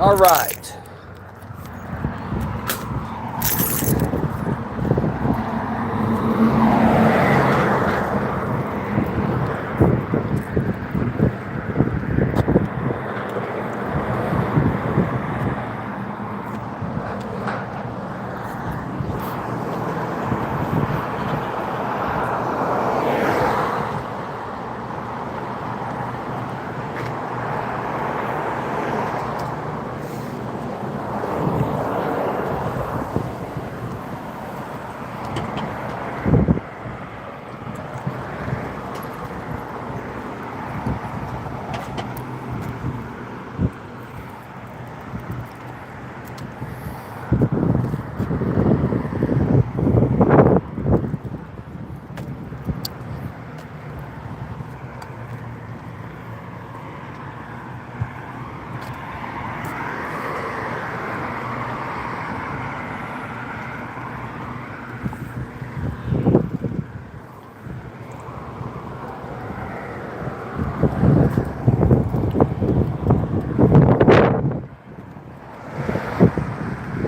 All right.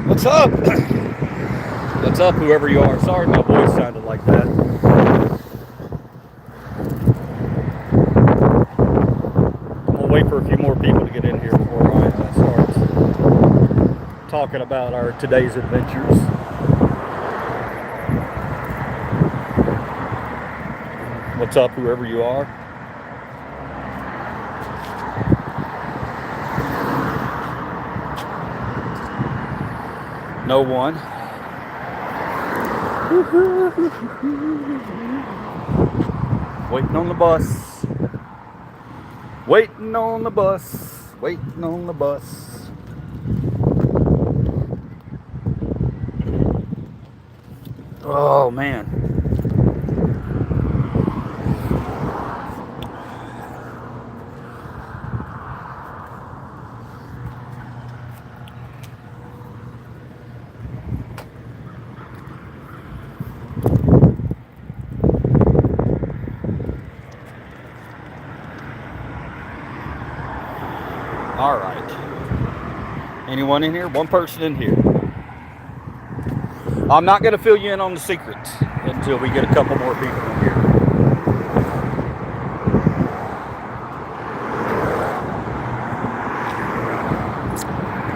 What's up? What's up, whoever you are? Sorry my voice sounded like that. I'm gonna wait for a few more people to get in here before I start talking about our today's adventures. What's up, whoever you are? No one. Waiting on the bus. Waiting on the bus. Waiting on the bus. Oh, man. All right. Anyone in here? One person in here. I'm not going to fill you in on the secrets until we get a couple more people in here.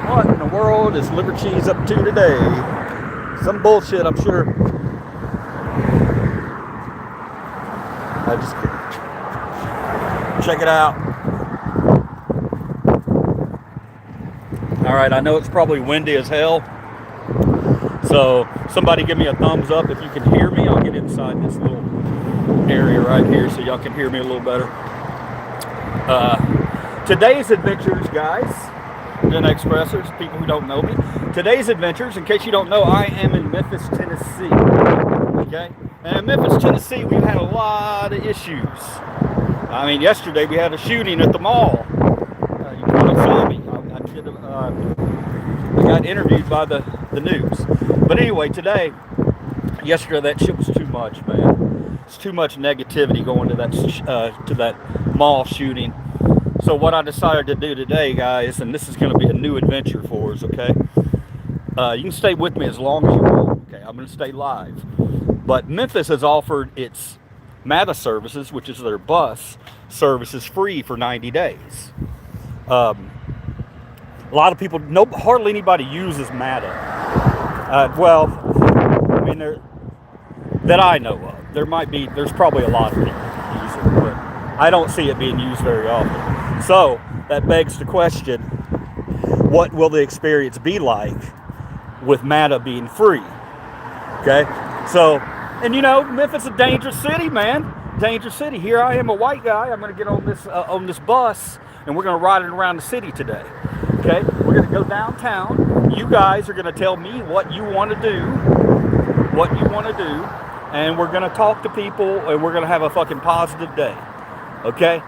What in the world is Liver Cheese up to today? Some bullshit, I'm sure. I just kidding. Check it out. All right, I know it's probably windy as hell. So somebody give me a thumbs up if you can hear me. I'll get inside this little area right here so y'all can hear me a little better. Today's adventures, guys, Gen Expressers, people who don't know me. Today's adventures, in case you don't know, I am in Memphis, Tennessee. Okay? And in Memphis, Tennessee, we've had a lot of issues. I mean, yesterday we had a shooting at the mall. You probably saw me. I got interviewed by the news. But anyway, yesterday, that shit was too much, man. It's too much negativity going to that mall shooting. So what I decided to do today, guys, and this is going to be a new adventure for us, okay? You can stay with me as long as you want, okay? I'm going to stay live. But Memphis has offered its MATA services, which is their bus services, free for 90 days. A lot of people, hardly anybody uses MATA. Well, I mean, that I know of. There's probably a lot of people that use it, but I don't see it being used very often. So, that begs the question, what will the experience be like with MATA being free? Okay? So, and you know, Memphis is a dangerous city, man. Dangerous city. Here I am, a white guy. I'm going to get on this bus, and we're going to ride it around the city today. Okay, we're going to go downtown. You guys are going to tell me what you want to do, and we're going to talk to people, and we're going to have a fucking positive day. Okay?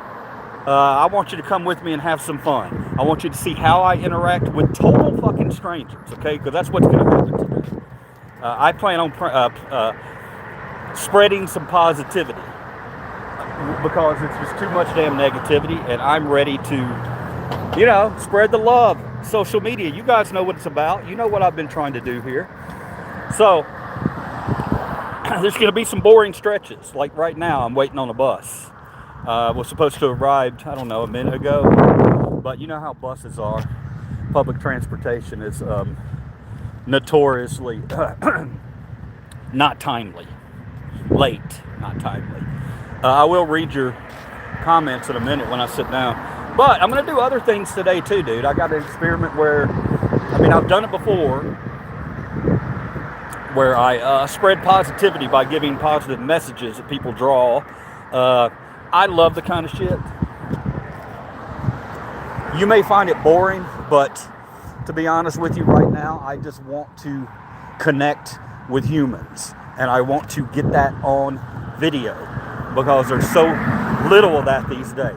I want you to come with me and have some fun. I want you to see how I interact with total fucking strangers, okay? Because that's what's going to happen today. I plan on spreading some positivity because it's just too much damn negativity, and I'm ready to, spread the love. social media. You guys know what it's about. You know what I've been trying to do here. So there's going to be some boring stretches. Like right now, I'm waiting on a bus. Was supposed to have arrived, I don't know, a minute ago. But you know how buses are. Public transportation is notoriously not timely. Late, not timely. I will read your comments in a minute when I sit down. But I'm going to do other things today too, dude. I got an experiment where, I've done it before, where I spread positivity by giving positive messages that people draw. I love the kind of shit. You may find it boring, but to be honest with you right now, I just want to connect with humans. And I want to get that on video because there's so little of that these days.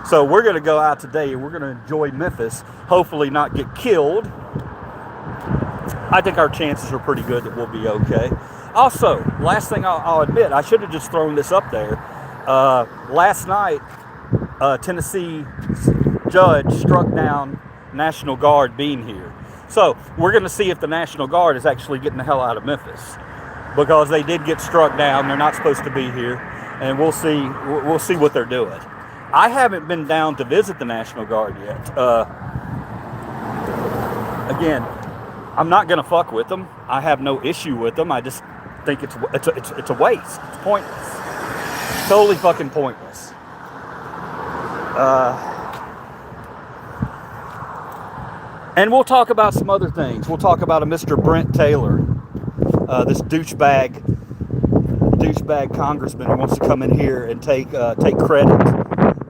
So we're going to go out today and we're going to enjoy Memphis, hopefully not get killed. I think our chances are pretty good that we'll be okay. Also, last thing I'll admit, I should have just thrown this up there. Last night, Tennessee judge struck down National Guard being here. So we're going to see if the National Guard is actually getting the hell out of Memphis, because they did get struck down. They're not supposed to be here, and we'll see what they're doing. I haven't been down to visit the National Guard yet. Again, I'm not going to fuck with them. I have no issue with them. I just think it's a waste. It's pointless. Totally fucking pointless. And we'll talk about some other things. We'll talk about a Mr. Brent Taylor, this douchebag congressman who wants to come in here and take credit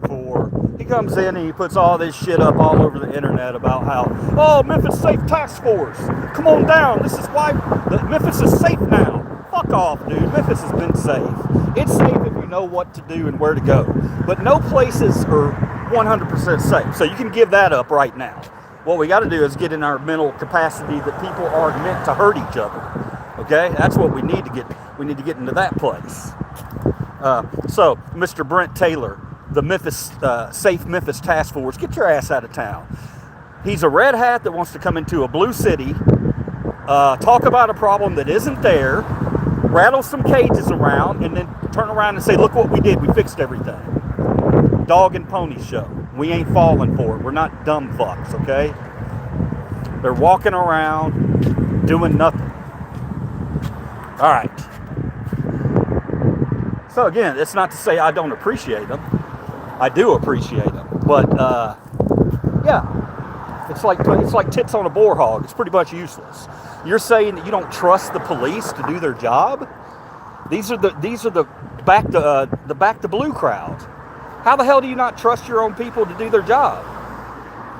for. He comes in and he puts all this shit up all over the internet about how, Memphis Safe Task Force, come on down. This is why Memphis is safe now. Fuck off, dude. Memphis has been safe. It's safe if you know what to do and where to go. But no places are 100% safe. So you can give that up right now. What we got to do is get in our mental capacity that people are meant to hurt each other. Okay? That's what we need to get. We need to get into that place. So, Mr. Brent Taylor, the Memphis Safe Memphis Task Force, get your ass out of town. He's a red hat that wants to come into a blue city, talk about a problem that isn't there, rattle some cages around, and then turn around and say, look what we did. We fixed everything. Dog and pony show. We ain't falling for it. We're not dumb fucks, okay? They're walking around doing nothing. All right. So again, it's not to say I don't appreciate them. I do appreciate them. But yeah, it's like tits on a boar hog. It's pretty much useless. You're saying that you don't trust the police to do their job? These are the back to blue crowd. How the hell do you not trust your own people to do their job?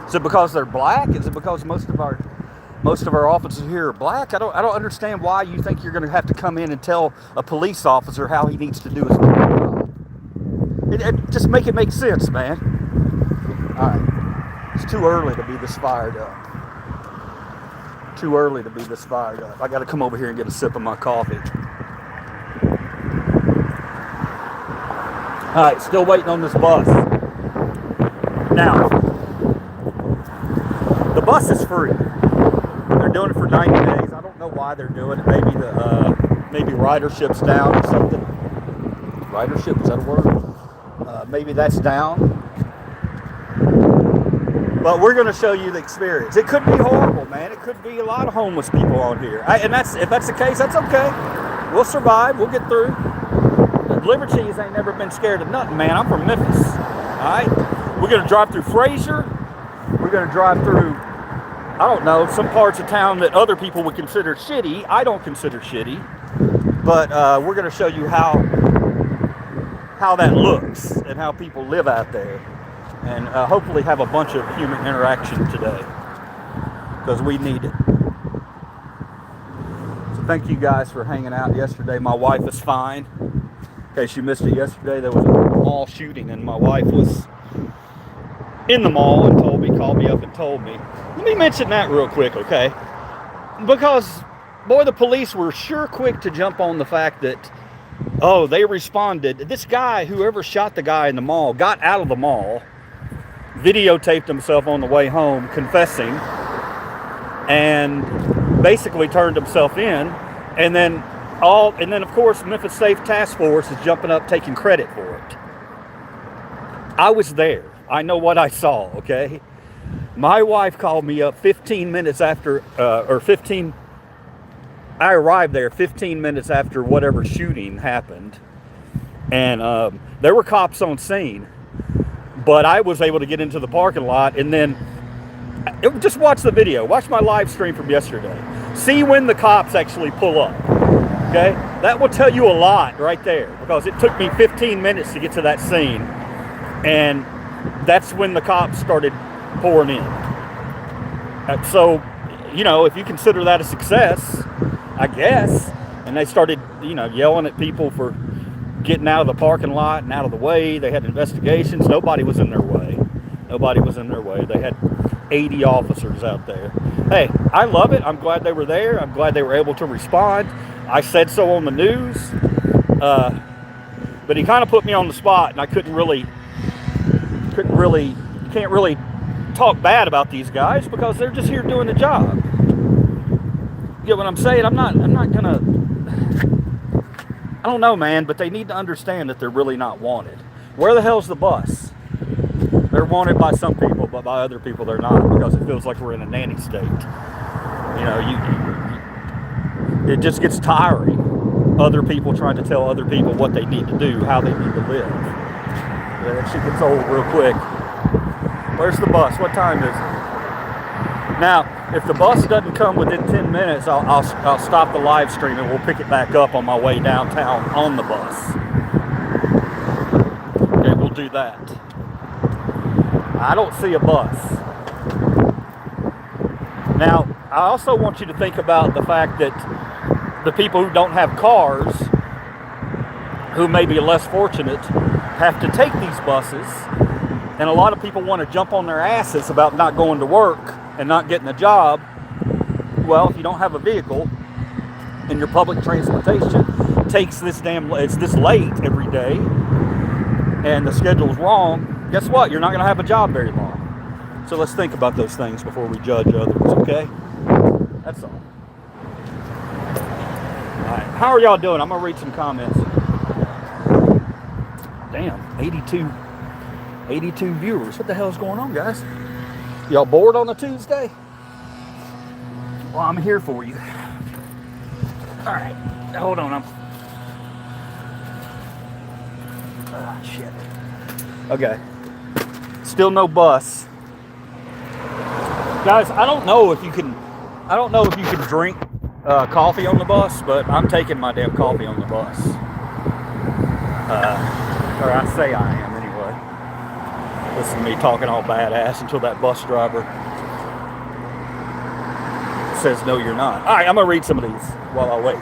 Is it because they're black? Is it because most of our officers here are black? I don't understand why you think you're going to have to come in and tell a police officer how he needs to do his job. Just make it make sense, man. All right. It's too early to be this fired up. Too early to be this fired up. I got to come over here and get a sip of my coffee. All right, still waiting on this bus. Now, the bus is free. They're doing it for 90 days. I don't know why they're doing it. Maybe ridership's down or something. Ridership, is that a word? Maybe that's down. But we're going to show you the experience. It could be horrible, man. It could be a lot of homeless people on here. If that's the case, that's okay. We'll survive. We'll get through. Liberties ain't never been scared of nothing, man. I'm from Memphis. Alright? We're going to drive through Fraser. We're going to drive through, I don't know, some parts of town that other people would consider shitty. I don't consider shitty. But we're going to show you how that looks and how people live out there. And hopefully have a bunch of human interaction today. Because we need it. So thank you guys for hanging out yesterday. My wife is fine. In case you missed it yesterday, there was a mall shooting and my wife was in the mall and called me up and told me. Let me mention that real quick, okay? Because, boy, the police were sure quick to jump on the fact that, they responded. This guy, whoever shot the guy in the mall, got out of the mall, videotaped himself on the way home confessing, and basically turned himself in. And then of course Memphis Safe Task Force is jumping up taking credit for it. I was there. I know what I saw, okay? My wife called me up 15 minutes after, I arrived there 15 minutes after whatever shooting happened. And there were cops on scene. But I was able to get into the parking lot, and then just watch the video. Watch my live stream from yesterday. See when the cops actually pull up, okay? That will tell you a lot right there, because it took me 15 minutes to get to that scene. And that's when the cops started pouring in. So, you know, if you consider that a success, I guess, and they started, you know, yelling at people for getting out of the parking lot and out of the way. They had investigations. Nobody was in their way. Nobody was in their way. They had 80 officers out there. Hey, I love it. I'm glad they were there. I'm glad they were able to respond. I said so on the news. But he kind of put me on the spot, and I can't really talk bad about these guys because they're just here doing the job. You get what I'm saying? I'm not gonna, I don't know, man, but they need to understand that they're really not wanted. Where the hell's the bus? They're wanted by some people, but by other people they're not, because it feels like we're in a nanny state. You know, it just gets tiring. Other people trying to tell other people what they need to do, how they need to live. That shit gets old real quick. Where's the bus? What time is it? Now, if the bus doesn't come within 10 minutes, I'll stop the live stream and we'll pick it back up on my way downtown on the bus. Okay, we'll do that. I don't see a bus. Now, I also want you to think about the fact that the people who don't have cars, who may be less fortunate, have to take these buses. And a lot of people want to jump on their asses about not going to work and not getting a job. Well, if you don't have a vehicle and your public transportation takes it's this late every day and the schedule's wrong, guess what? You're not going to have a job very long. So let's think about those things before we judge others, okay? That's all. All right, how are y'all doing? I'm going to read some comments. Damn, 82 viewers. What the hell is going on, guys? Y'all bored on a Tuesday? Well, I'm here for you. All right, hold on. Shit. Okay. Still no bus. Guys, I don't know if you can drink coffee on the bus, but I'm taking my damn coffee on the bus. Or I say I am anyway. Listen to me talking all badass until that bus driver says no, you're not. All right, I'm gonna read some of these while I wait.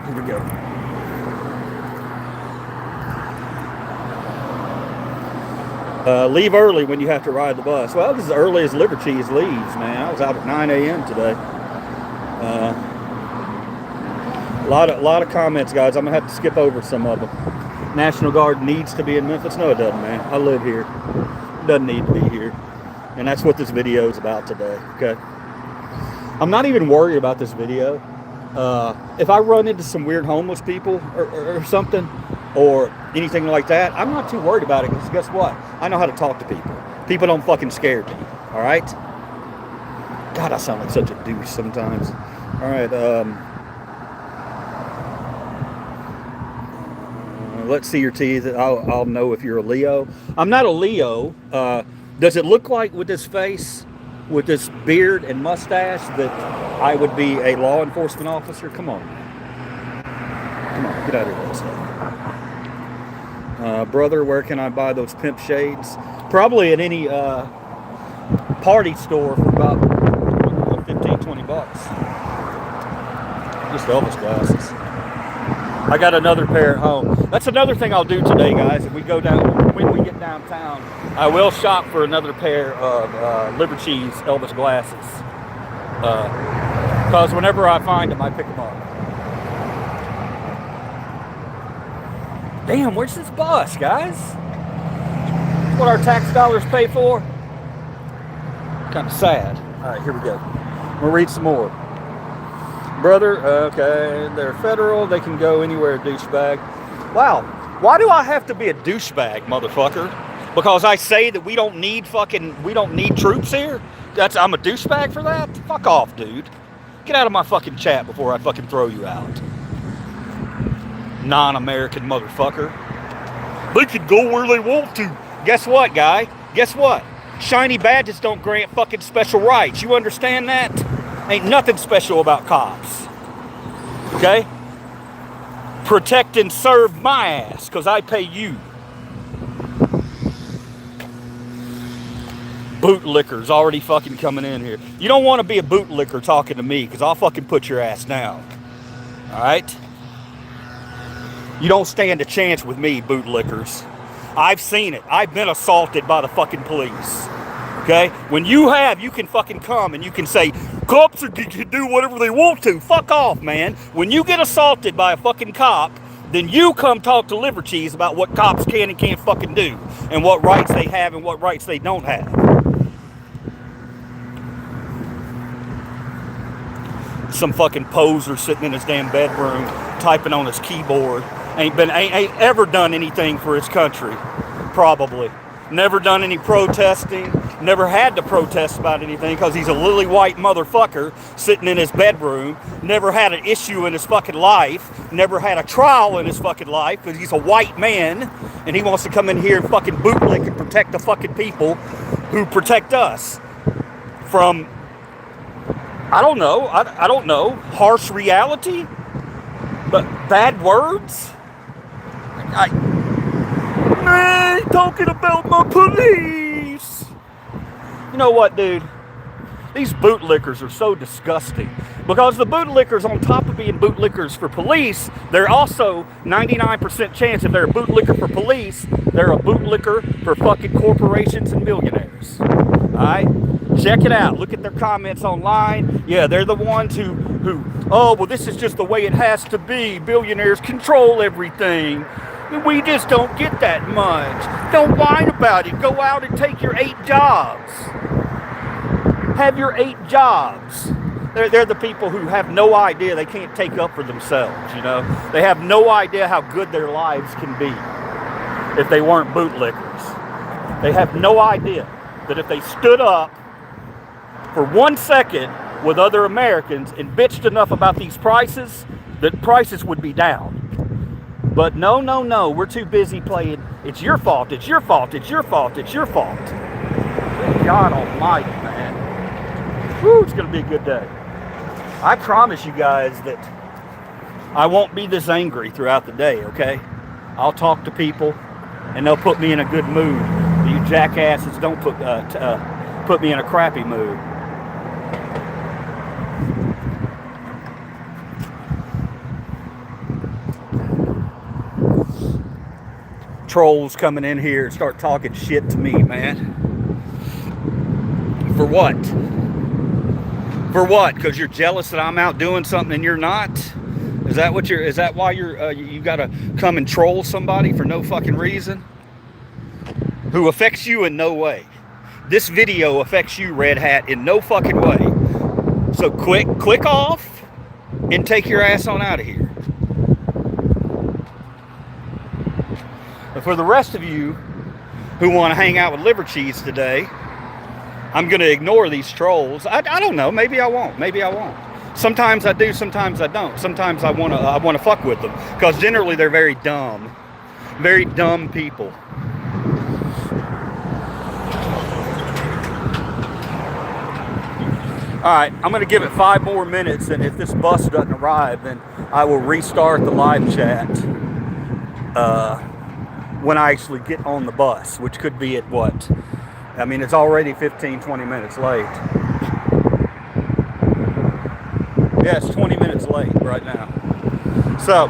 Here we go. Leave early when you have to ride the bus. Well, this is as early as Liver Cheese leaves, man. I was out at 9 a.m. today. A lot of comments, guys. I'm gonna have to skip over some of them. National Guard needs to be in Memphis. No, it doesn't, man. I live here. It doesn't need to be here. And that's what this video is about today, okay? I'm not even worried about this video. If I run into some weird homeless people or something, or anything like that, I'm not too worried about it, because guess what? I know how to talk to people. People don't fucking scare me, all right? God, I sound like such a douche sometimes. All right, let's see your teeth. I'll know if you're a Leo. I'm not a Leo. Does it look like with this face, with this beard and mustache, that I would be a law enforcement officer? Come on. Come on, get out of here with that stuff. Brother, where can I buy those pimp shades? Probably at any party store for about 15, 20 bucks. Just Elvis glasses. I got another pair at home. That's another thing I'll do today, guys. If we go down, when we get downtown, I will shop for another pair of Liver Cheese Elvis glasses. Because whenever I find them, I pick them up. Damn, where's this bus, guys? what our tax dollars pay for? Kind of sad. All right, here we go. We'll read some more. Brother, okay, they're federal. They can go anywhere, douchebag. Wow. Why do I have to be a douchebag, motherfucker? Because I say that we don't need troops here? I'm a douchebag for that? Fuck off, dude. Get out of my fucking chat before I fucking throw you out. Non-American motherfucker. They can go where they want to. Guess what, guy? Guess what? Shiny badges don't grant fucking special rights. You understand that? Ain't nothing special about cops. Okay? Protect and serve my ass, because I pay you. Bootlickers already fucking coming in here. You don't want to be a bootlicker talking to me, because I'll fucking put your ass down. Alright? You don't stand a chance with me, bootlickers. I've seen it. I've been assaulted by the fucking police. Okay? When you can fucking come and you can say, cops can do whatever they want to. Fuck off, man. When you get assaulted by a fucking cop, then you come talk to Liver Cheese about what cops can and can't fucking do, and what rights they have and what rights they don't have. Some fucking poser sitting in his damn bedroom typing on his keyboard. Ain't ever done anything for his country. Probably. Never done any protesting. Never had to protest about anything because he's a lily white motherfucker sitting in his bedroom. Never had an issue in his fucking life. Never had a trial in his fucking life because he's a white man and he wants to come in here and fucking bootlick and protect the fucking people who protect us from, I don't know, harsh reality? But bad words? Man, talking about my police. You know what, dude? These bootlickers are so disgusting. Because the bootlickers, on top of being bootlickers for police, they're also 99% chance if they're a bootlicker for police, they're a bootlicker for fucking corporations and billionaires. Alright? Check it out. Look at their comments online. Yeah, they're the ones who, oh, well, this is just the way it has to be. Billionaires control everything. We just don't get that much. Don't whine about it. Go out and take your 8 jobs. Have your 8 jobs. They're the people who have no idea they can't take up for themselves, you know. They have no idea how good their lives can be if they weren't bootlickers. They have no idea that if they stood up for 1 second with other Americans and bitched enough about these prices, that prices would be down. But no, we're too busy playing, it's your fault, it's your fault, it's your fault, it's your fault. God almighty, man. Whew, it's going to be a good day. I promise you guys that I won't be this angry throughout the day, okay? I'll talk to people, and they'll put me in a good mood. You jackasses don't put me in a crappy mood. Trolls coming in here and start talking shit to me, man. For what? For what? Because you're jealous that I'm out doing something and you're not? Is that why you gotta come and troll somebody for no fucking reason? Who affects you in no way. This video affects you, Red Hat, in no fucking way. So click off and take your ass on out of here. But for the rest of you who want to hang out with Liver Cheese today, I'm going to ignore these trolls. I don't know. Maybe I won't. Maybe I won't. Sometimes I do. Sometimes I don't. Sometimes I want to fuck with them because generally they're very dumb. Very dumb people. All right, I'm going to give it 5 more minutes, and if this bus doesn't arrive, then I will restart the live chat when I actually get on the bus, which could be at what? I mean, it's already 15-20 minutes late. Yeah, it's 20 minutes late right now. So,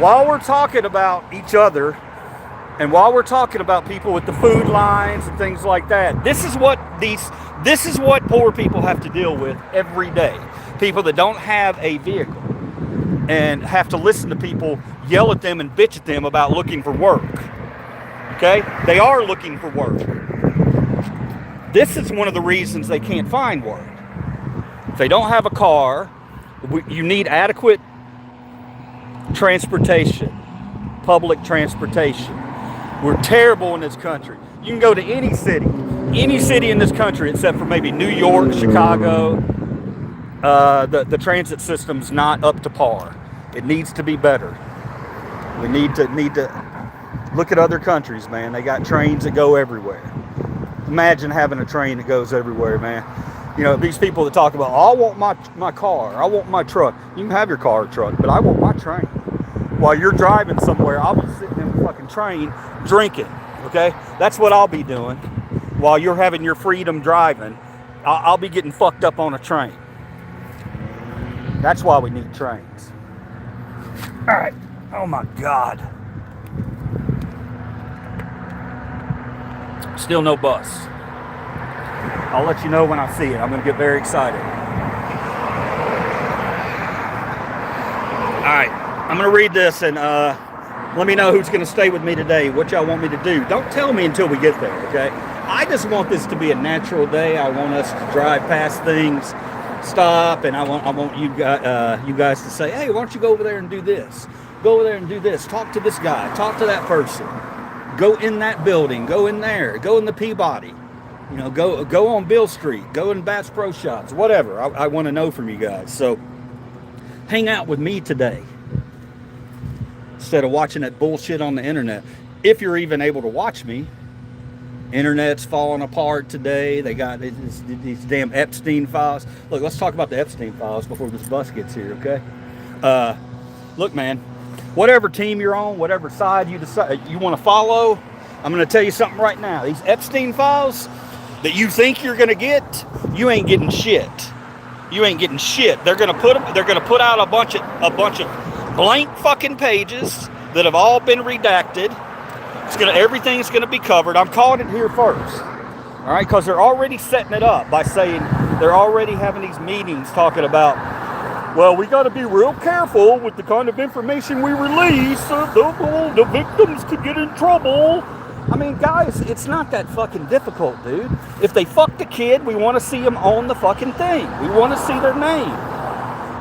while we're talking about each other, and while we're talking about people with the food lines and things like that, this is what poor people have to deal with every day. People that don't have a vehicle and have to listen to people yell at them and bitch at them about looking for work. Okay? They are looking for work. This is one of the reasons they can't find work. If they don't have a car, you need adequate transportation, public transportation. We're terrible in this country. You can go to any city in this country except for maybe New York, Chicago. The transit system's not up to par. It needs to be better. We need to look at other countries, man. They got trains that go everywhere. Imagine having a train that goes everywhere, man. You know, these people that talk about, oh, I want my car, I want my truck. You can have your car or truck, but I want my train. While you're driving somewhere, I'll be sitting in the fucking train drinking, okay? That's what I'll be doing. While you're having your freedom driving, I'll be getting fucked up on a train. That's why we need trains. All right. Oh my God. Still no bus. I'll let you know when I see it. I'm going to get very excited. All right. I'm going to read this and let me know who's going to stay with me today, what y'all want me to do. Don't tell me until we get there, okay? I just want this to be a natural day. I want us to drive past things, stop, and I want you guys to say, hey, why don't you go over there and do this? Go over there and do this. Talk to this guy. Talk to that person. Go in that building. Go in there. Go in the Peabody. You know, go on Bill Street. Go in Bass Pro Shops. Whatever. I want to know from you guys. So hang out with me today instead of watching that bullshit on the internet. If you're even able to watch me. Internet's falling apart today. They got these damn Epstein files. Look, let's talk about the Epstein files before this bus gets here, okay? Look, man, whatever team you're on, whatever side you decide you want to follow, I'm going to tell you something right now. These Epstein files that you think you're going to get, you ain't getting shit. You ain't getting shit. They're going to put out a bunch of blank fucking pages that have all been redacted. Everything's gonna be covered. I'm calling it here first, all right? Because they're already setting it up by saying they're already having these meetings talking about, well, we got to be real careful with the kind of information we release. The victims could get in trouble. I mean, guys, it's not that fucking difficult, dude. If they fucked a kid, we want to see them on the fucking thing. We want to see their name.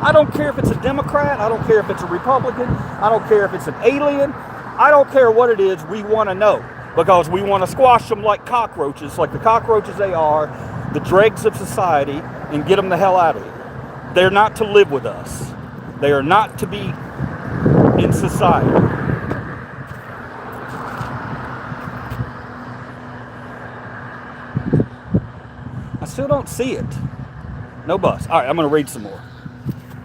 I don't care if it's a Democrat. I don't care if it's a Republican. I don't care if it's an alien. I don't care what it is, we want to know. Because we want to squash them like cockroaches, like the cockroaches they are, the dregs of society, and get them the hell out of here. They're not to live with us. They are not to be in society. I still don't see it. No bus. All right, I'm going to read some more.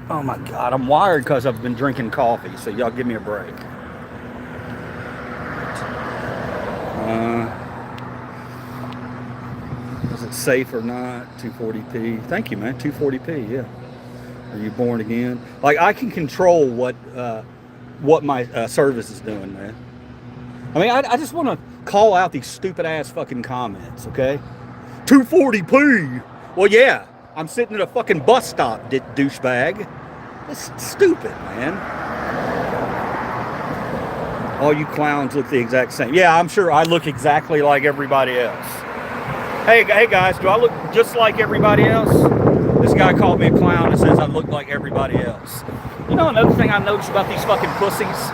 Oh my God, I'm wired because I've been drinking coffee, so y'all give me a break. Is it safe or not? 240p. Thank you, man. 240p. Yeah. Are you born again? Like, I can control what my service is doing, man. I mean, I just want to call out these stupid ass fucking comments. Okay. 240p. Well, yeah. I'm sitting at a fucking bus stop, douchebag. It's stupid, man. All you clowns look the exact same. Yeah, I'm sure I look exactly like everybody else. Hey guys, do I look just like everybody else? This guy called me a clown and says I look like everybody else. You know another thing I noticed about these fucking pussies?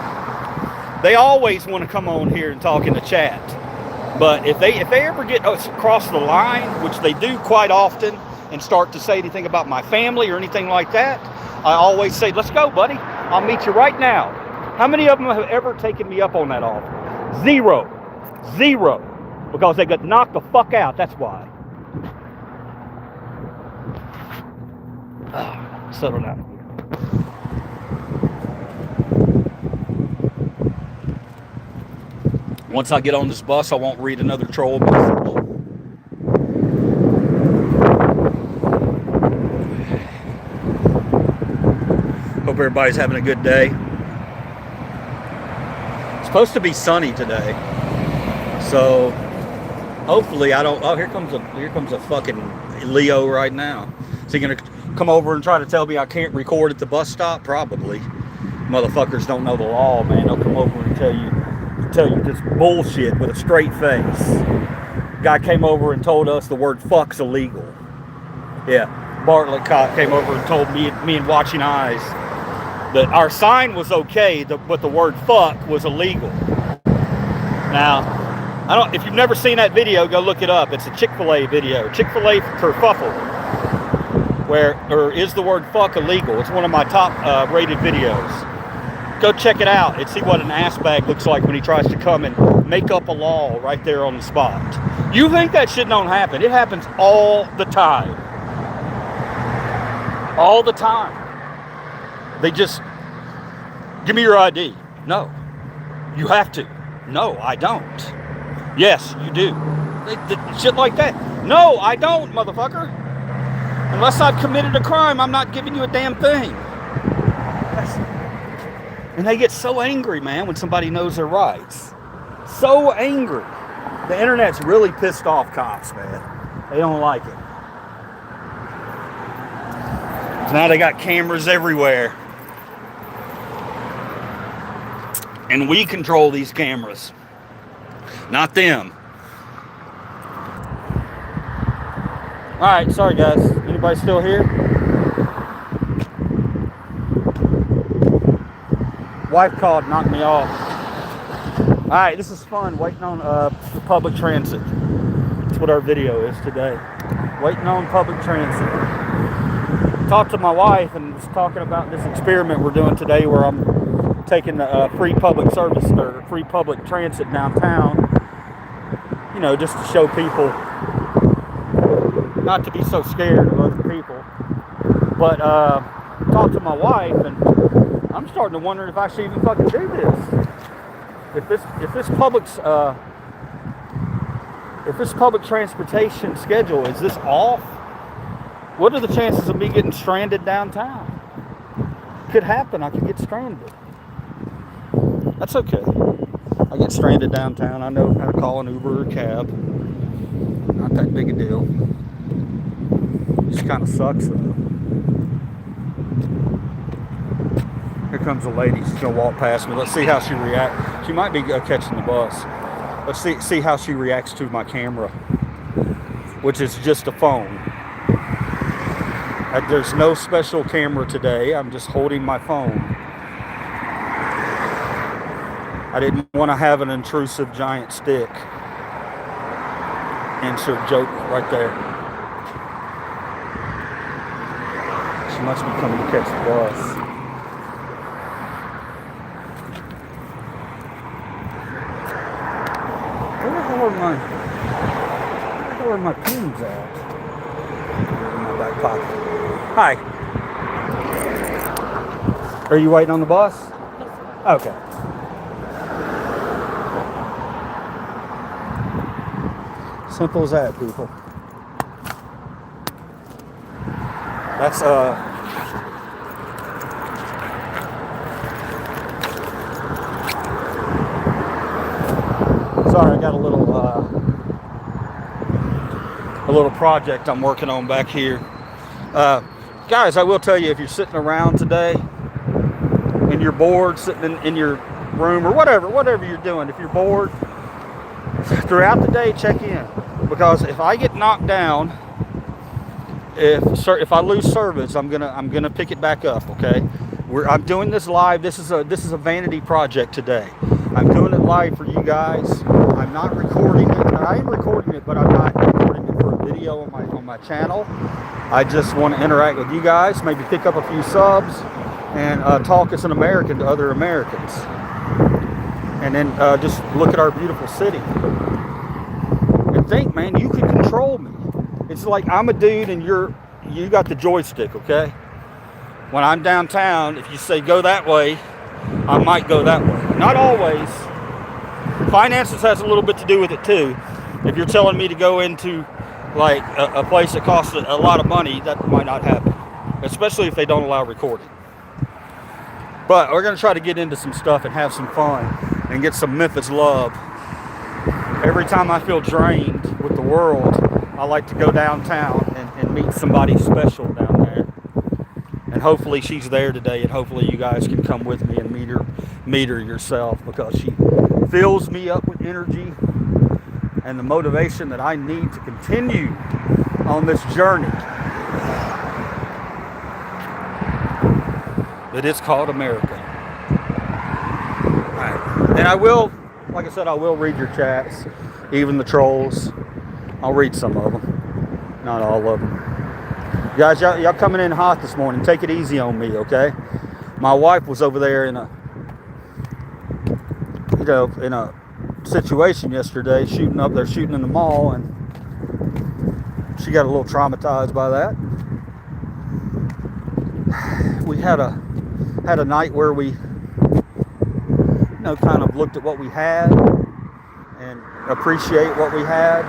They always want to come on here and talk in the chat. But if they ever get across the line, which they do quite often, and start to say anything about my family or anything like that, I always say, let's go, buddy. I'll meet you right now. How many of them have ever taken me up on that offer? Zero. Because they got knocked the fuck out, that's why. Settle down. Once I get on this bus, I won't read another troll message. Hope everybody's having a good day. It's supposed to be sunny today, so hopefully I don't. Oh, here comes a fucking Leo right now. Is he gonna come over and try to tell me I can't record at the bus stop? Probably. Motherfuckers don't know the law, man. They'll come over and tell you tell you just bullshit with a straight face. Guy came over and told us the word fuck's illegal. Yeah, Bartlett cop came over and told me and Watching Eyes that our sign was okay, but the word fuck was illegal. Now, if you've never seen that video, go look it up. It's a Chick-fil-A video. Chick-fil-A kerfuffle. Or is the word fuck illegal? It's one of my top rated videos. Go check it out and see what an ass bag looks like when he tries to come and make up a law right there on the spot. You think that shit don't happen? It happens all the time. All the time. They just, give me your ID. No. You have to. No, I don't. Yes, you do. Shit like that. No, I don't, motherfucker. Unless I've committed a crime, I'm not giving you a damn thing. And they get so angry, man, when somebody knows their rights. So angry. The internet's really pissed off cops, man. They don't like it. So now they got cameras everywhere. And we control these cameras. Not them. Alright, sorry guys. Anybody still here? Wife called, knocked me off. Alright, this is fun. Waiting on the public transit. That's what our video is today. Waiting on public transit. Talked to my wife and was talking about this experiment we're doing today where I'm taking the free public service or free public transit downtown. You know, just to show people not to be so scared of other people. But talked to my wife and I'm starting to wonder if I should even fucking do this. If this public transportation schedule is this off, what are the chances of me getting stranded downtown? Could happen. I could get stranded. That's okay. I get stranded downtown. I know how to call an Uber or a cab. Not that big a deal. Just kind of sucks though. Here comes a lady. She's gonna walk past me. Let's see how she reacts. She might be catching the bus. Let's see how she reacts to my camera, which is just a phone. There's no special camera today. I'm just holding my phone. I didn't want to have an intrusive giant stick. Insert joke right there. She must be coming to catch the bus. Where the hell are my pins at? In my back pocket. Hi. Are you waiting on the bus? Okay. Simple as that, people. That's sorry, I got a little project I'm working on back here. Guys, I will tell you, if you're sitting around today and you're bored, sitting in your room or whatever you're doing, if you're bored, throughout the day, check in. Because if I get knocked down, if I lose service, I'm gonna pick it back up. Okay, I'm doing this live. This is a vanity project today. I'm doing it live for you guys. I'm not recording it. I am recording it, but I'm not recording it for a video on my channel. I just want to interact with you guys, maybe pick up a few subs, and talk as an American to other Americans, and then just look at our beautiful city. And think, man, you can control me. It's like I'm a dude and you got the joystick, okay? When I'm downtown, if you say go that way, I might go that way. Not always. Finances has a little bit to do with it too. If you're telling me to go into like a place that costs a lot of money, that might not happen. Especially if they don't allow recording. But we're gonna try to get into some stuff and have some fun and get some Memphis love. Every time I feel drained with the world, I like to go downtown and meet somebody special down there. And hopefully she's there today, and hopefully you guys can come with me and meet her yourself, because she fills me up with energy and the motivation that I need to continue on this journey that is called America. All right. And I will, like I said, I will read your chats, even the trolls. I'll read some of them, not all of them. Guys, y'all coming in hot this morning. Take it easy on me, okay? My wife was over there in a situation yesterday, shooting in the mall, and she got a little traumatized by that. We had a night where we, kind of looked at what we had and appreciate what we had.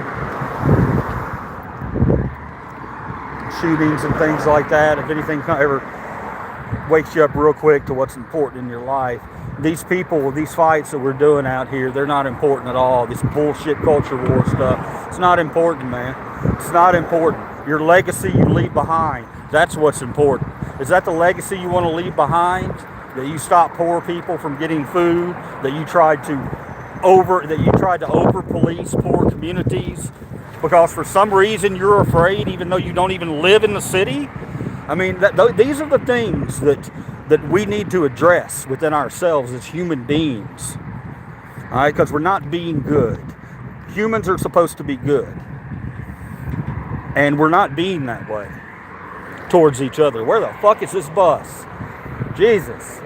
Shootings and things like that. If anything ever wakes you up real quick to what's important in your life, these people, these fights that we're doing out here, they're not important at all. This bullshit culture war stuff, it's not important, man. It's not important. Your legacy you leave behind, that's what's important. Is that the legacy you want to leave behind? That you stop poor people from getting food? That you tried to over police poor communities? Because for some reason you're afraid, even though you don't even live in the city? I mean, these are the things that we need to address within ourselves as human beings. All right, because we're not being good. Humans are supposed to be good. And we're not being that way towards each other. Where the fuck is this bus? Jesus.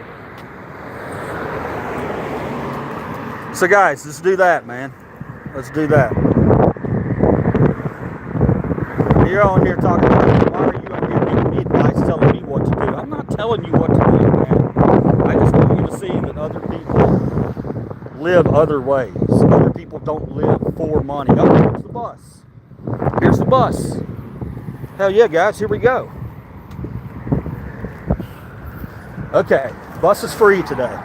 So guys, let's do that, man. Let's do that. You're on here talking about, why are you on here giving me advice, telling me what to do? I'm not telling you what to do, man. I just want you to see that other people live other ways. Other people don't live for money. Oh, here's the bus. Here's the bus. Hell yeah, guys, here we go. Okay, bus is free today.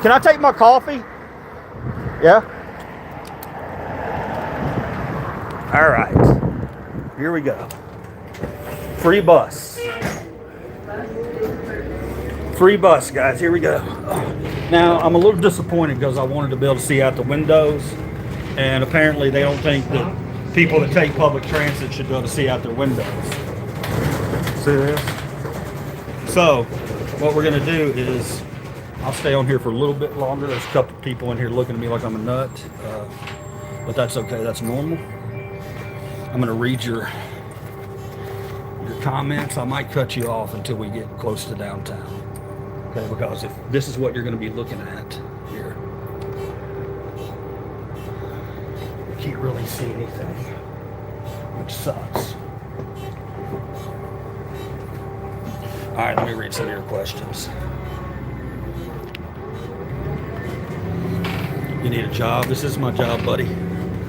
Can I take my coffee? Yeah? All right. Here we go. Free bus. Free bus, guys. Here we go. Now, I'm a little disappointed because I wanted to be able to see out the windows. And apparently they don't think that people that take public transit should be able to see out their windows. See this? So, what we're going to do is, I'll stay on here for a little bit longer. There's a couple of people in here looking at me like I'm a nut. But that's okay. That's normal. I'm going to read your comments. I might cut you off until we get close to downtown. Okay, because if this is what you're going to be looking at here, you can't really see anything, which sucks. All right, let me read some of your questions. You need a job? This is my job, buddy.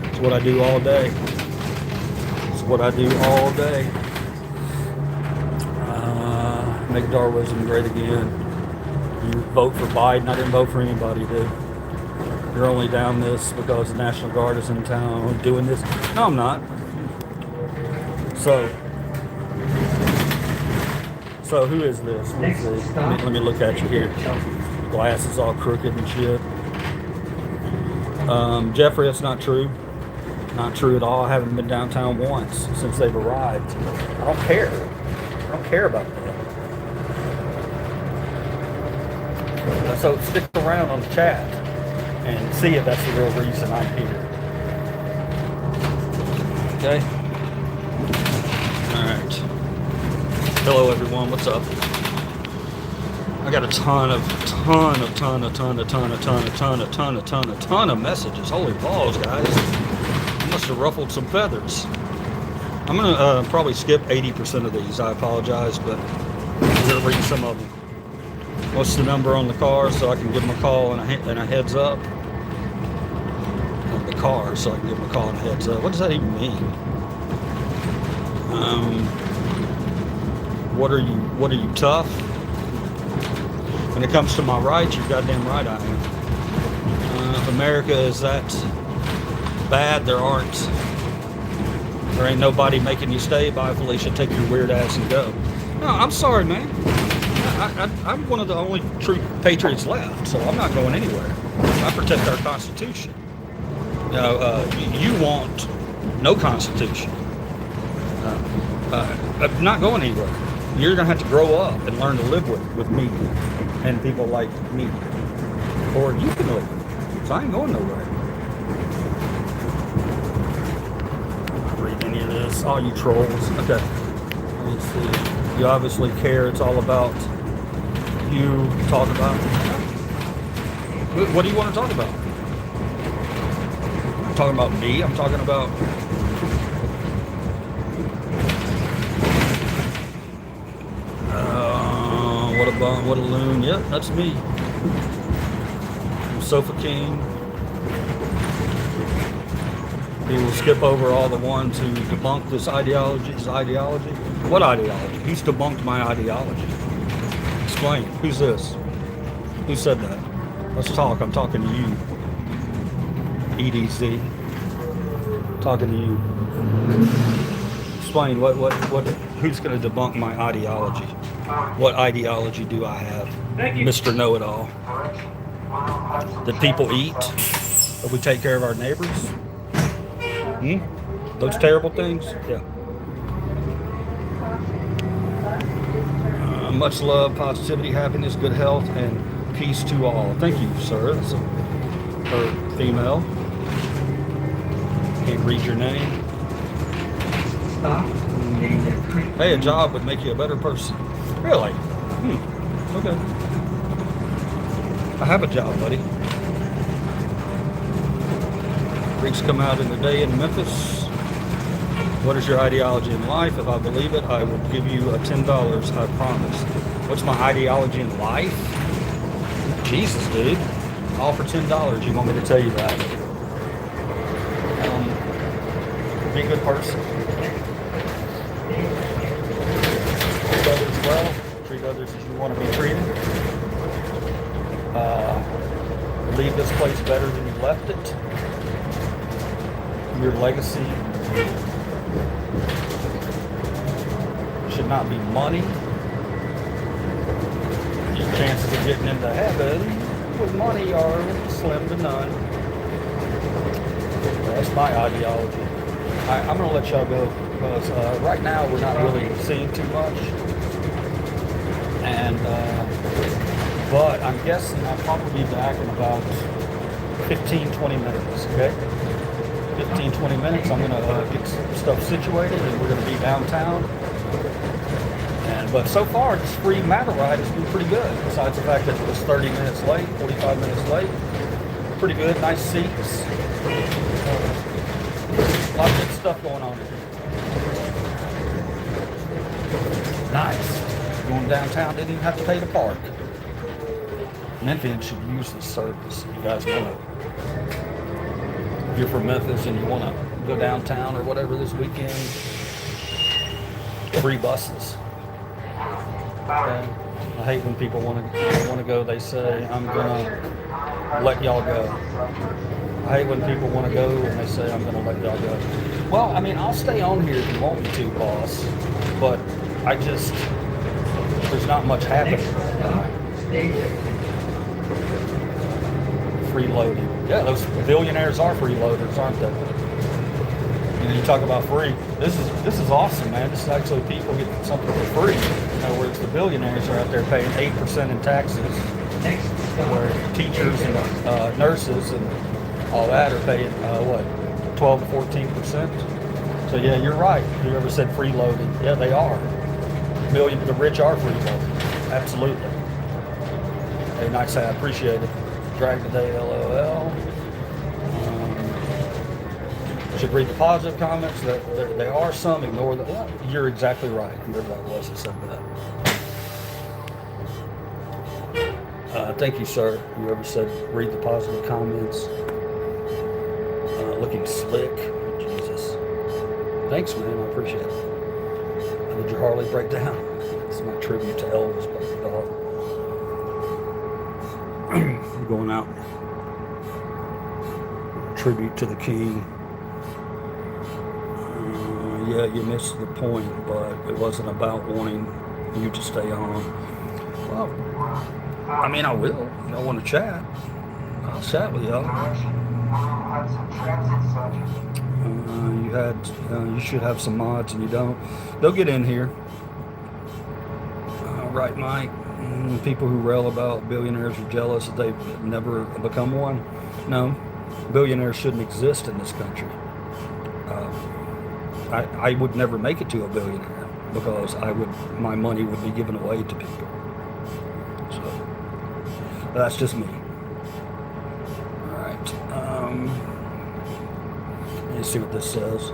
It's what I do all day. What I do all day. Make Darwinism great again. You vote for Biden. I didn't vote for anybody, dude. You're only down this because the National Guard is in town doing this. No, I'm not. So who is this? Let me look at you here. Glasses all crooked and shit. Jeffrey, that's not true. Not true at all. I haven't been downtown once since they've arrived. I don't care. I don't care about that. So stick around on the chat and see if that's the real reason I'm here. Okay? Alright. Hello everyone, what's up? I got a ton of messages. Holy balls, guys. Must have ruffled some feathers. I'm gonna probably skip 80% of these. I apologize, but I'm gonna read some of them. What's the number on the car so I can give them a call and a heads up? On the car so I can give them a call and a heads up. What does that even mean? What are you tough? When it comes to my rights, you're goddamn right I am. If America is that bad, there ain't nobody making you stay. Bye, Felicia. Take your weird ass and go. No, I'm sorry, man. I'm one of the only true patriots left, so I'm not going anywhere. I protect our Constitution. You want no Constitution. I'm not going anywhere. You're going to have to grow up and learn to live with me and people like me. Or you can live. So I ain't going nowhere. Not read any of this. All you trolls. Okay. Let me see. You obviously care. It's all about you. Talk about. What do you want to talk about? I'm talking about me. I'm talking about. What a bum. What a loon. Yep, that's me. I'm Sofa King. He will skip over all the ones who debunk this ideology. His ideology? What ideology? Who's debunked my ideology? Explain. Who's this? Who said that? Let's talk. I'm talking to you. EDZ. Talking to you. Explain. Who's going to debunk my ideology? What ideology do I have? Mr. Know-It-All. That people eat? That we take care of our neighbors? Those terrible things? Yeah. Much love, positivity, happiness, good health, and peace to all. Thank you, sir. That's or female. Can't read your name. Hey, a job would make you a better person. Really? Okay. I have a job, buddy. Freaks come out in the day in Memphis. What is your ideology in life? If I believe it, I will give you $10, I promise. What's my ideology in life? Jesus, dude. All for $10. You want me to tell you that? Be a good person. Treat others well. Treat others as you want to be treated. Leave this place better than you left it. Your legacy should not be money. Your chances of getting into heaven with money are slim to none. That's my ideology. I'm going to let y'all go because right now we're not really seeing too much. And but I'm guessing I'll probably be back in about 15-20 minutes. Okay. 15-20 minutes. I'm gonna get stuff situated, and we're gonna be downtown. But so far, this free Matter ride has been pretty good. Besides the fact that it was 30 minutes late, 45 minutes late, pretty good. Nice seats. A lot of good stuff going on here. Nice. Going downtown, didn't even have to pay to park. Memphis should use this service. If you guys want to. If you're from Memphis and you want to go downtown or whatever this weekend, free buses. Okay. I hate when people want to go. They say, "I'm gonna let y'all go." I hate when people want to go and they say, "I'm gonna let y'all go." Well, I mean, I'll stay on here if you want me to, boss. But there's not much happening. Freeloading. Yeah, those billionaires are freeloaders, aren't they? You talk about free. This is awesome, man. This is actually people getting something for free. In other words, the billionaires are out there paying 8% in taxes, where teachers and nurses and all that are paying 12 to 14%. So yeah, you're right. Whoever said freeloading? Yeah, they are. The rich are freeloading. Absolutely. Hey, nice. I appreciate it. Drag today, LOL. Should read the positive comments. There are some. Ignore the. You're exactly right. Whoever that was that said that. Thank you, sir. Whoever said read the positive comments. Looking slick. Jesus. Thanks, man. I appreciate it. Did your Harley break down? It's my tribute to Elvis by the dog. Going out. Tribute to the king. Yeah, you missed the point, but it wasn't about wanting You just stay on. Well, I mean, I will. If y'all want to chat, I'll chat with y'all. You should have some mods, and you don't. They'll get in here. Right, Mike? People who rail about billionaires are jealous that they've never become one. No, billionaires shouldn't exist in this country. I would never make it to a billionaire because my money would be given away to people. So that's just me. All right. Let me see what this says.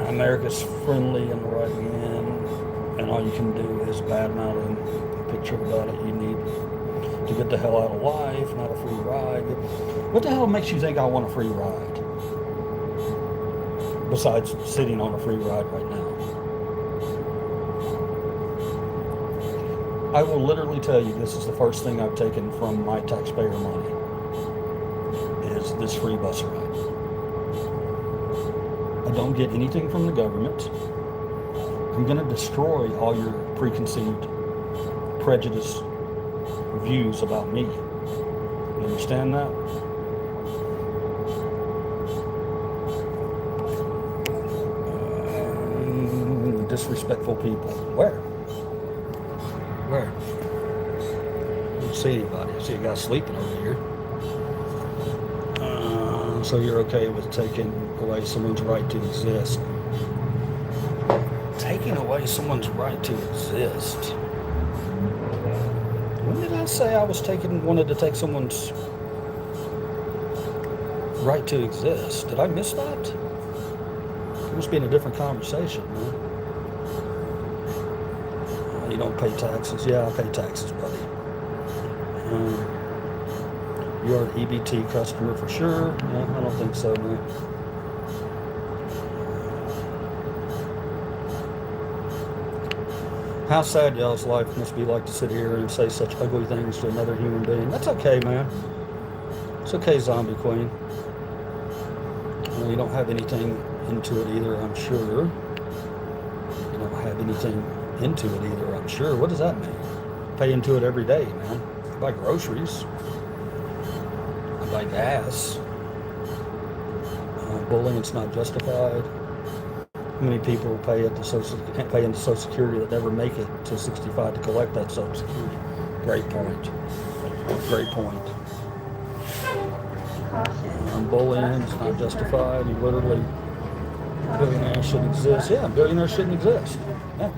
America's friendly and right in, and all you can do is badmouth a picture about it. You need to get the hell out of life, not a free ride. What the hell makes you think I want a free ride? Besides sitting on a free ride right now. I will literally tell you this is the first thing I've taken from my taxpayer money is this free bus ride. I don't get anything from the government. I'm going to destroy all your preconceived, prejudiced views about me. You understand that? Disrespectful people. Where? I don't see anybody. I see a guy sleeping over here. So you're okay with taking away someone's right to exist? Taking away someone's right to exist? When did I say I wanted to take someone's right to exist? Did I miss that? It must be in a different conversation, man. You don't pay taxes? Yeah, I pay taxes, buddy. You're an EBT customer for sure? No, I don't think so, man. How sad y'all's life must be like to sit here and say such ugly things to another human being. That's okay, man. It's okay, Zombie Queen. You don't have anything into it either, I'm sure. You don't have anything into it either, I'm sure. What does that mean? Pay into it every day, man. I buy groceries. I buy gas. Bullying's not justified. How many people pay into Social Security that never make it to 65 to collect that Social Security? Great point. Great point. Bullying's not justified. You literally, billionaires shouldn't exist. Yeah, billionaires shouldn't exist. Yeah.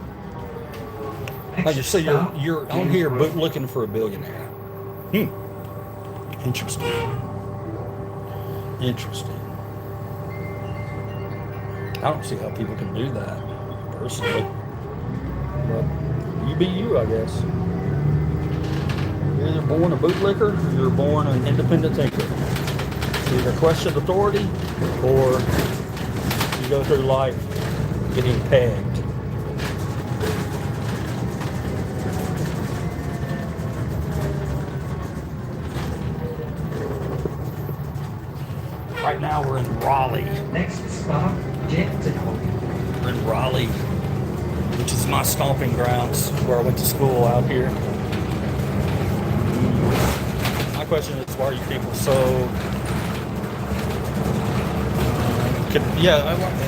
I just say you're on here looking for a billionaire. Interesting. I don't see how people can do that, personally. But you be you, I guess. You're either born a bootlicker or you're born an independent thinker. You either question authority or you go through life getting pegged. Right now we're in Raleigh. Next stop, Jensenville. We're in Raleigh, which is my stomping grounds, where I went to school out here. My question is, why are you people so...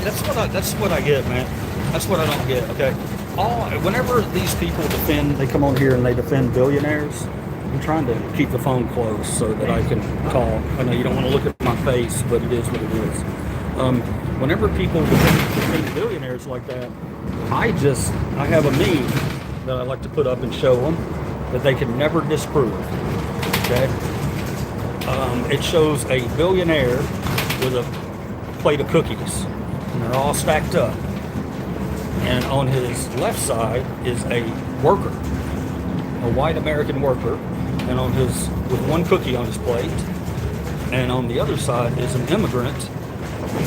that's what I get, man. That's what I don't get, okay? Whenever these people they come on here and they defend billionaires, I'm trying to keep the phone close so that I can call. I know you don't want to look at my face, but it is what it is. Whenever people defend billionaires like that, I have a meme that I like to put up and show them that they can never disprove. Okay? It shows a billionaire with a plate of cookies, and they're all stacked up. And on his left side is a worker, a white American worker, and with one cookie on his plate, and on the other side is an immigrant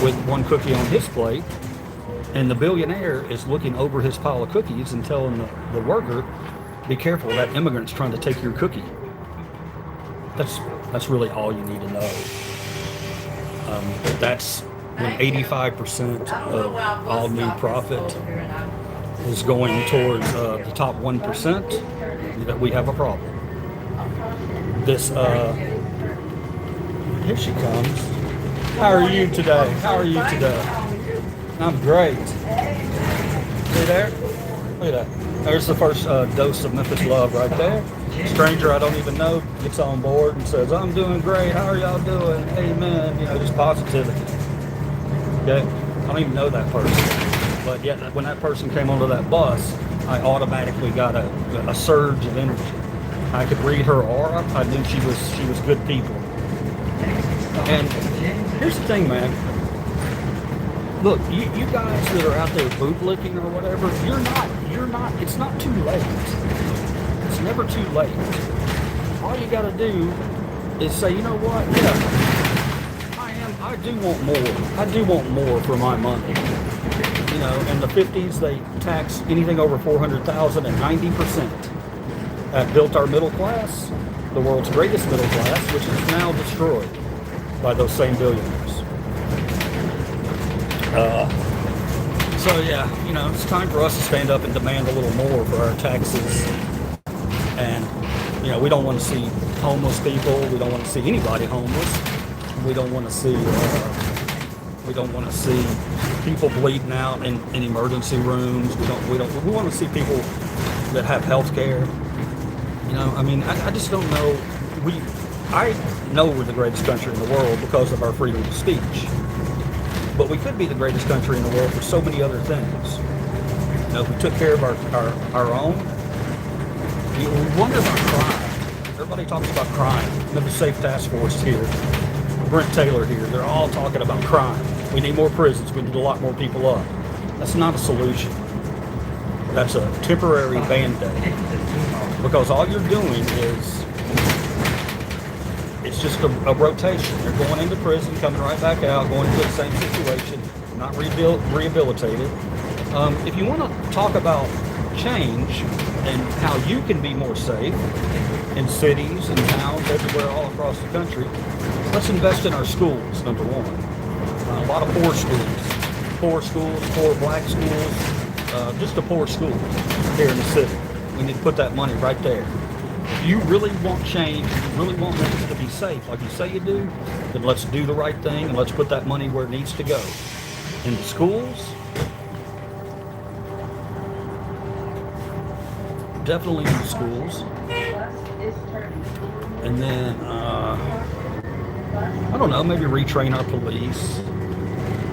with one cookie on his plate, and the billionaire is looking over his pile of cookies and telling the worker, be careful, that immigrant's trying to take your cookie. That's really all you need to know. That's when 85% of all new profit is going towards the top 1%, that we have a problem. This, here she comes. How are you today? How are you today? I'm great. See there? Look at that. There's the first dose of Memphis love right there. Stranger I don't even know gets on board and says, I'm doing great. How are y'all doing? Amen. You know, just positivity. Okay? I don't even know that person. But yet, when that person came onto that bus, I automatically got a surge of energy. I could read her aura. I knew she was good people. And here's the thing, man. Look, you guys that are out there bootlicking or whatever, it's not too late. It's never too late. All you gotta do is say, you know what, yeah, I do want more. I do want more for my money. You know, in the 50s, they taxed anything over 400,000 at 90%. That built our middle class, the world's greatest middle class, which is now destroyed by those same billionaires. So yeah, you know, it's time for us to stand up and demand a little more for our taxes. And, you know, we don't want to see homeless people. We don't want to see anybody homeless. We don't want to see people bleeding out in emergency rooms. We want to see people that have health care. You know, I mean, I just don't know. I know we're the greatest country in the world because of our freedom of speech. But we could be the greatest country in the world for so many other things. You know, if we took care of our own, we wonder about crime. Everybody talks about crime. Memphis Safe Task Force here. Brent Taylor here. They're all talking about crime. We need more prisons. We need to lock more people up. That's not a solution. That's a temporary band-aid. Because all you're doing is, it's just a rotation. You're going into prison, coming right back out, going into the same situation, not rehabilitated. If you want to talk about change and how you can be more safe in cities and towns everywhere all across the country, let's invest in our schools, number one. A lot of poor schools, poor black schools, just the poor schools here in the city. We need to put that money right there. If you really want change, if you really want Memphis to be safe, like you say you do, then let's do the right thing and let's put that money where it needs to go. In the schools, definitely in the schools. And then, I don't know, maybe retrain our police.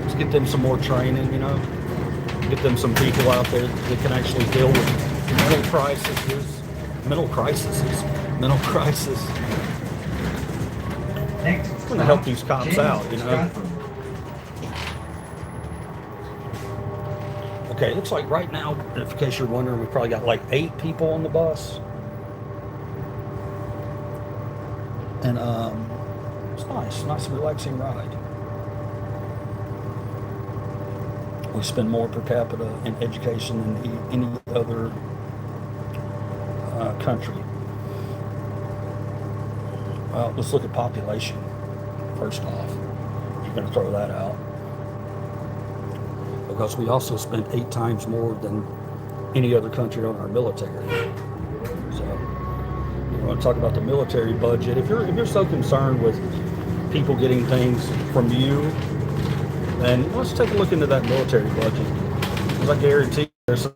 Let's get them some more training, you know. Get them some people out there that can actually deal with mental crises. It's going to help these cops out, you know. Okay, it looks like right now, in case you're wondering, we probably got like 8 people on the bus. And it's nice and relaxing ride. We spend more per capita in education than any other country. Well, let's look at population first off. You're going to throw that out. Because we also spend 8 times more than any other country on our military. So, you want to talk about the military budget. If you're so concerned with people getting things from you, then let's take a look into that military budget. Because I guarantee there's some.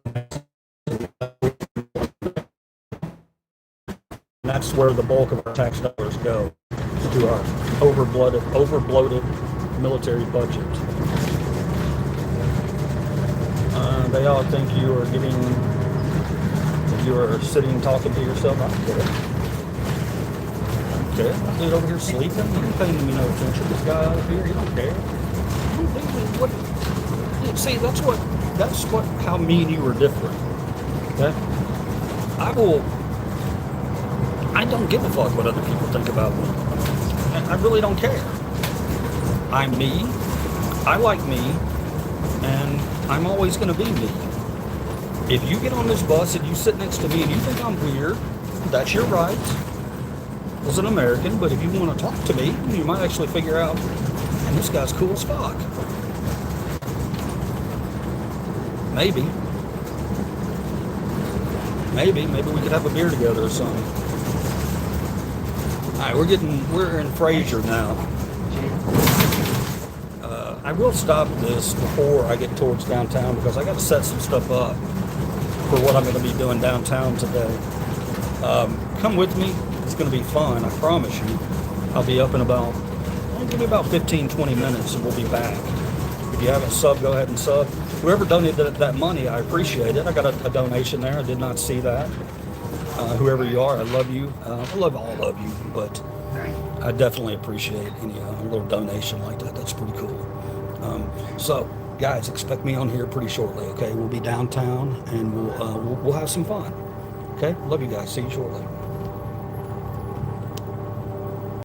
That's where the bulk of our tax dollars go, to our overbloated military budget. They all think you are sitting talking to yourself. I don't care. Okay, that dude over here sleeping. He ain't paying me no attention. This guy over here, he don't care. See, that's how me and you are different. Okay? I don't give a fuck what other people think about me. I really don't care. I'm me. I like me. And I'm always going to be me. If you get on this bus and you sit next to me and you think I'm weird, that's your right as an American. But if you want to talk to me, you might actually figure out, Man, this guy's cool as fuck. Maybe we could have a beer together or something. All right, we're in Fraser now. I will stop this before I get towards downtown because I got to set some stuff up for what I'm going to be doing downtown today. Come with me. It's going to be fun. I promise you. I'll be up in give me about 15-20 minutes and we'll be back. If you haven't subbed, go ahead and sub. Whoever donated that money, I appreciate it. I got a donation there. I did not see that. Whoever you are, I love you. I love all of you, but I definitely appreciate any little donation like that. That's pretty cool. So, guys, expect me on here pretty shortly. Okay, we'll be downtown and we'll have some fun. Okay, love you guys. See you shortly.